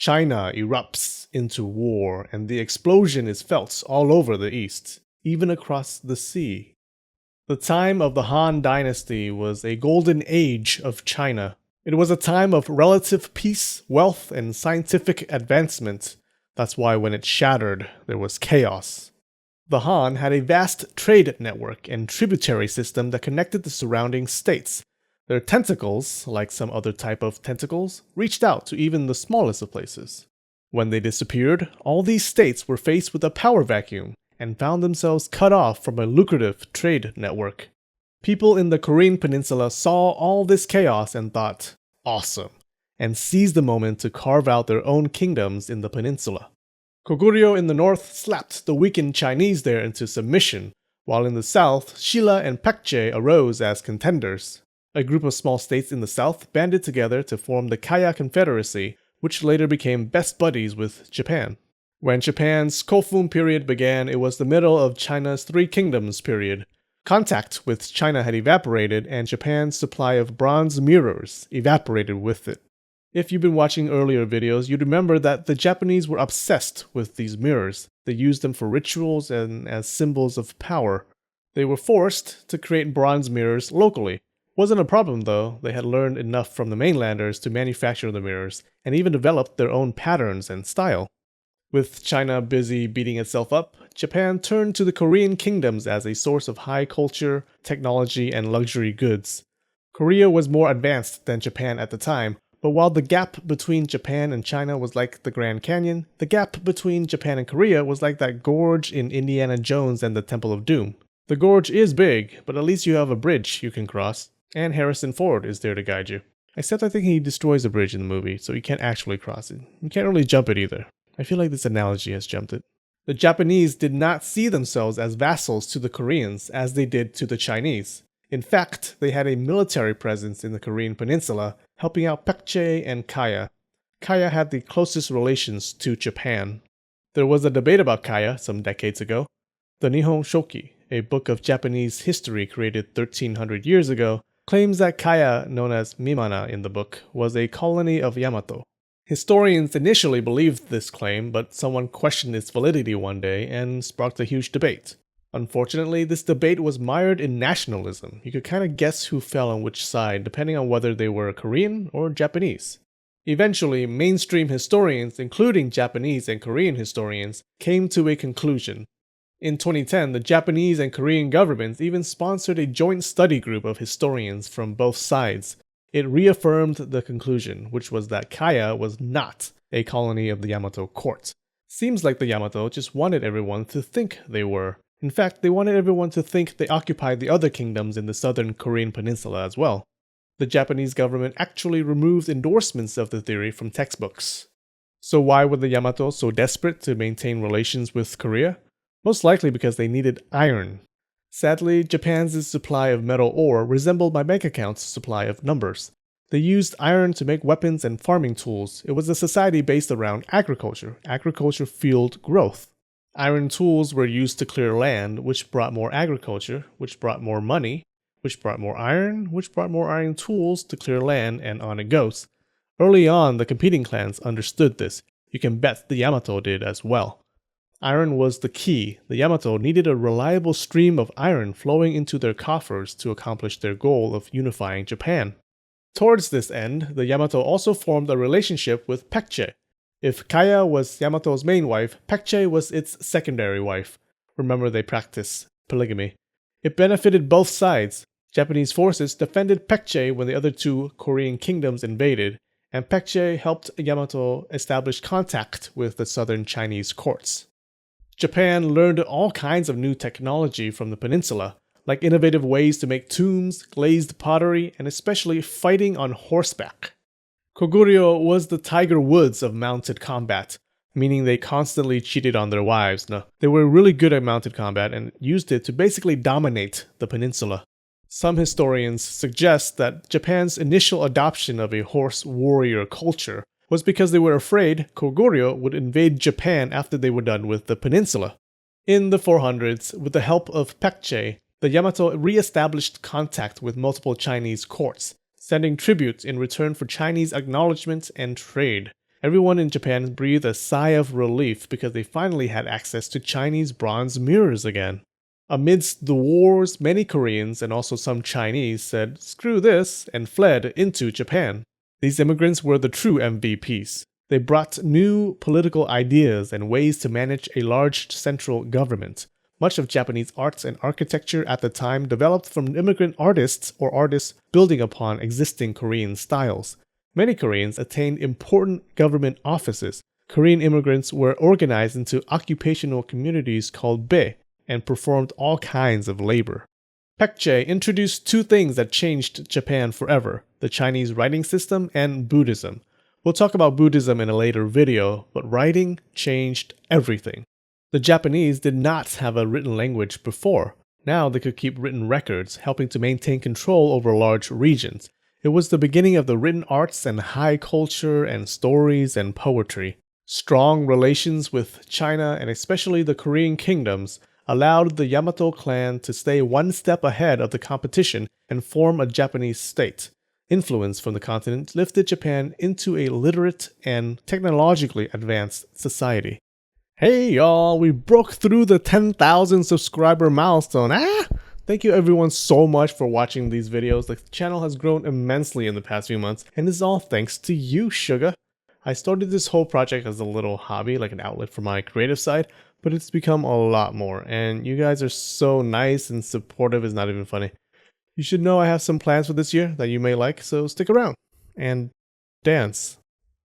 China erupts into war, and the explosion is felt all over the East, even across the sea. The time of the Han Dynasty was a golden age of China. It was a time of relative peace, wealth, and scientific advancement. That's why when it shattered, there was chaos. The Han had a vast trade network and tributary system that connected the surrounding states. Their tentacles, like some other type of tentacles, reached out to even the smallest of places. When they disappeared, all these states were faced with a power vacuum and found themselves cut off from a lucrative trade network. People in the Korean peninsula saw all this chaos and thought, awesome, and seized the moment to carve out their own kingdoms in the peninsula. Koguryo in the north slapped the weakened Chinese there into submission, while in the south, Shilla and Paekje arose as contenders. A group of small states in the south banded together to form the Kaya Confederacy, which later became best buddies with Japan. When Japan's Kofun Period began, it was the middle of China's Three Kingdoms period. Contact with China had evaporated, and Japan's supply of bronze mirrors evaporated with it. If you've been watching earlier videos, you'd remember that the Japanese were obsessed with these mirrors. They used them for rituals and as symbols of power. They were forced to create bronze mirrors locally. Wasn't a problem though. They had learned enough from the mainlanders to manufacture the mirrors, and even developed their own patterns and style. With China busy beating itself up, Japan turned to the Korean kingdoms as a source of high culture, technology, and luxury goods. Korea was more advanced than Japan at the time, but while the gap between Japan and China was like the Grand Canyon, the gap between Japan and Korea was like that gorge in Indiana Jones and the Temple of Doom. The gorge is big, but at least you have a bridge you can cross. And Harrison Ford is there to guide you. Except I think he destroys the bridge in the movie, so you can't actually cross it. You can't really jump it either. I feel like this analogy has jumped it. The Japanese did not see themselves as vassals to the Koreans as they did to the Chinese. In fact, they had a military presence in the Korean peninsula, helping out Paekje and Kaya. Kaya had the closest relations to Japan. There was a debate about Kaya some decades ago. The Nihon Shoki, a book of Japanese history created 1300 years ago, claims that Kaya, known as Mimana in the book, was a colony of Yamato. Historians initially believed this claim, but someone questioned its validity one day and sparked a huge debate. Unfortunately, this debate was mired in nationalism. You could kind of guess who fell on which side depending on whether they were Korean or Japanese. Eventually, mainstream historians, including Japanese and Korean historians, came to a conclusion. In 2010, the Japanese and Korean governments even sponsored a joint study group of historians from both sides. It reaffirmed the conclusion, which was that Kaya was not a colony of the Yamato court. Seems like the Yamato just wanted everyone to think they were. In fact, they wanted everyone to think they occupied the other kingdoms in the southern Korean peninsula as well. The Japanese government actually removed endorsements of the theory from textbooks. So why were the Yamato so desperate to maintain relations with Korea? Most likely because they needed iron. Sadly, Japan's supply of metal ore resembled my bank account's supply of numbers. They used iron to make weapons and farming tools. It was a society based around agriculture. Agriculture fueled growth. Iron tools were used to clear land, which brought more agriculture, which brought more money, which brought more iron, which brought more iron tools to clear land, and on it goes. Early on, the competing clans understood this. You can bet the Yamato did as well. Iron was the key. The Yamato needed a reliable stream of iron flowing into their coffers to accomplish their goal of unifying Japan. Towards this end, the Yamato also formed a relationship with Paekje. If Kaya was Yamato's main wife, Paekje was its secondary wife. Remember, they practiced polygamy. It benefited both sides. Japanese forces defended Paekje when the other two Korean kingdoms invaded, and Paekje helped Yamato establish contact with the southern Chinese courts. Japan learned all kinds of new technology from the peninsula, like innovative ways to make tombs, glazed pottery, and especially fighting on horseback. Koguryo was the Tiger Woods of mounted combat, meaning they constantly cheated on their wives. No, they were really good at mounted combat and used it to basically dominate the peninsula. Some historians suggest that Japan's initial adoption of a horse warrior culture was because they were afraid Koguryo would invade Japan after they were done with the peninsula. In the 400s, with the help of Paekje, the Yamato re-established contact with multiple Chinese courts, sending tribute in return for Chinese acknowledgement and trade. Everyone in Japan breathed a sigh of relief because they finally had access to Chinese bronze mirrors again. Amidst the wars, many Koreans and also some Chinese said, "Screw this," and fled into Japan. These immigrants were the true MVPs. They brought new political ideas and ways to manage a large central government. Much of Japanese arts and architecture at the time developed from immigrant artists or artists building upon existing Korean styles. Many Koreans attained important government offices. Korean immigrants were organized into occupational communities called be and performed all kinds of labor. Paek-jae introduced two things that changed Japan forever: the Chinese writing system and Buddhism. We'll talk about Buddhism in a later video, but writing changed everything. The Japanese did not have a written language before. Now they could keep written records, helping to maintain control over large regions. It was the beginning of the written arts and high culture and stories and poetry. Strong relations with China and especially the Korean kingdoms allowed the Yamato clan to stay one step ahead of the competition and form a Japanese state. Influence from the continent lifted Japan into a literate and technologically advanced society. Hey y'all, we broke through the 10,000 subscriber milestone. Thank you everyone so much for watching these videos. The channel has grown immensely in the past few months, and it's all thanks to you, sugar. I started this whole project as a little hobby, like an outlet for my creative side, but it's become a lot more, and you guys are so nice and supportive, it's not even funny. You should know I have some plans for this year that you may like, so stick around and dance.